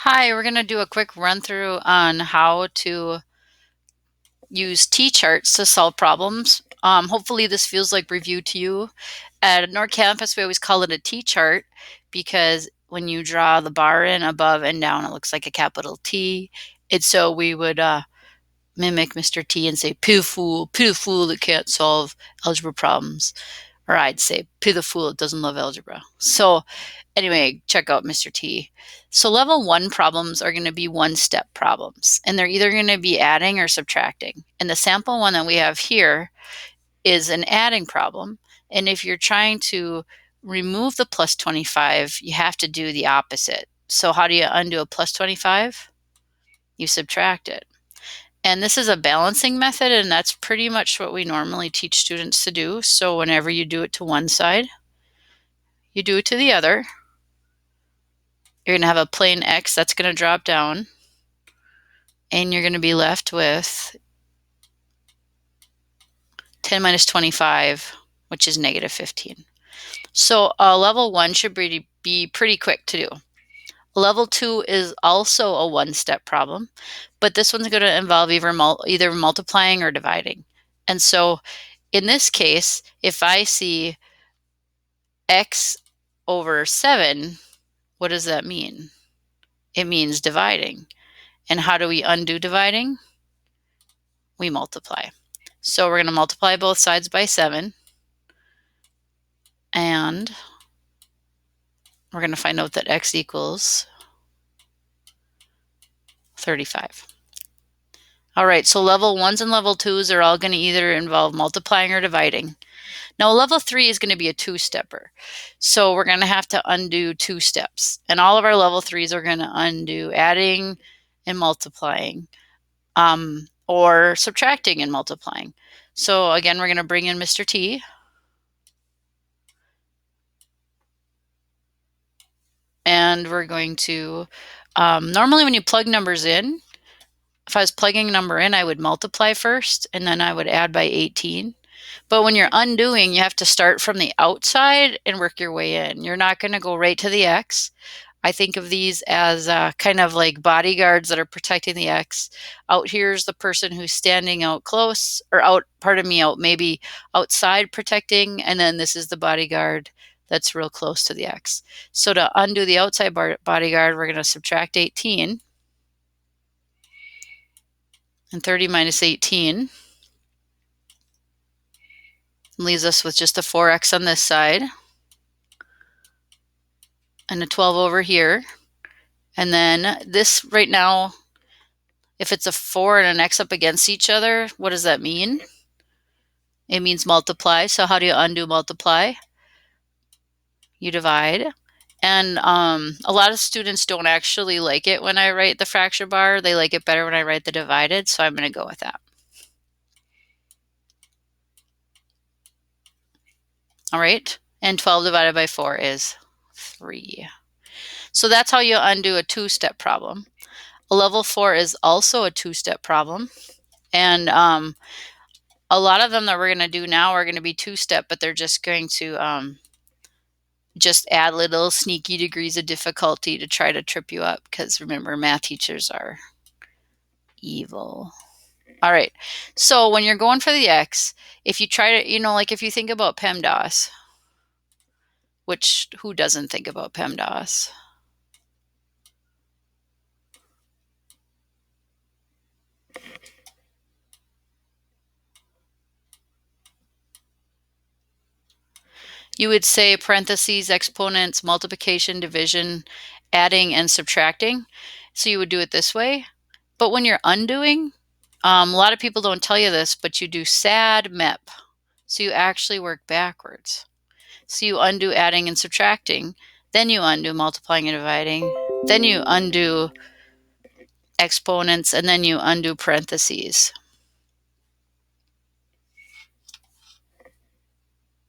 Hi, we're going to do a quick run through on how to use T-charts to solve problems. Hopefully this feels like review to you. At North Campus, we always call it a T-chart because when you draw the bar in above and down, it looks like a capital T. And so we would mimic Mr. T and say, "Pooh fool that can't solve algebra problems." Or I'd say, "Pooh the fool that doesn't love algebra." So anyway, check out Mr. T. So level 1 problems are going to be one-step problems, and they're either going to be adding or subtracting. And the sample one that we have here is an adding problem. And if you're trying to remove the plus 25, you have to do the opposite. So how do you undo a plus 25? You subtract it. And this is a balancing method, and that's pretty much what we normally teach students to do. So whenever you do it to one side, you do it to the other. You're going to have a plain x that's going to drop down, and you're going to be left with 10 minus 25, which is negative 15. So level 1 should be pretty quick to do. Level 2 is also a one-step problem, but this one's going to involve either multiplying or dividing. And so in this case, if I see x over 7, what does that mean? It means dividing. And how do we undo dividing? We multiply. So we're going to multiply both sides by 7, and we're going to find out that x equals 35. All right, so level 1s and level 2s are all going to either involve multiplying or dividing. Now, level 3 is going to be a two-stepper. So we're going to have to undo 2 steps. And all of our level 3s are going to undo adding and multiplying, or subtracting and multiplying. So again, we're going to bring in Mr. T. And we're going to, normally when you plug numbers in, if I was plugging a number in, I would multiply first, and then I would add by 18. But when you're undoing, you have to start from the outside and work your way in. You're not going to go right to the x. I think of these as kind of like bodyguards that are protecting the x. Out here's the person who's standing out close, or out, out maybe outside protecting, and then this is the bodyguard that's real close to the x. So to undo the outside bodyguard, we're going to subtract 18. And 30 minus 18 leaves us with just a 4x on this side and a 12 over here. And then this right now, if it's a 4 and an x up against each other, what does that mean? It means multiply. So how do you undo multiply? You divide. And a lot of students don't actually like it when I write the fraction bar. They like it better when I write the divided, so I'm going to go with that. All right, and 12 divided by 4 is 3. So that's how you undo a two-step problem. A level 4 is also a two-step problem. And a lot of them that we're going to do now are going to be two-step, but they're just going to just add little sneaky degrees of difficulty to try to trip you up, because remember, math teachers are evil. All right, so when you're going for the x, if you try to, like if you think about PEMDAS, which who doesn't think about PEMDAS? You would say parentheses, exponents, multiplication, division, adding, and subtracting. So you would do it this way. But when you're undoing, a lot of people don't tell you this, but you do SAD MEP. So you actually work backwards. So you undo adding and subtracting, then you undo multiplying and dividing, then you undo exponents, and then you undo parentheses.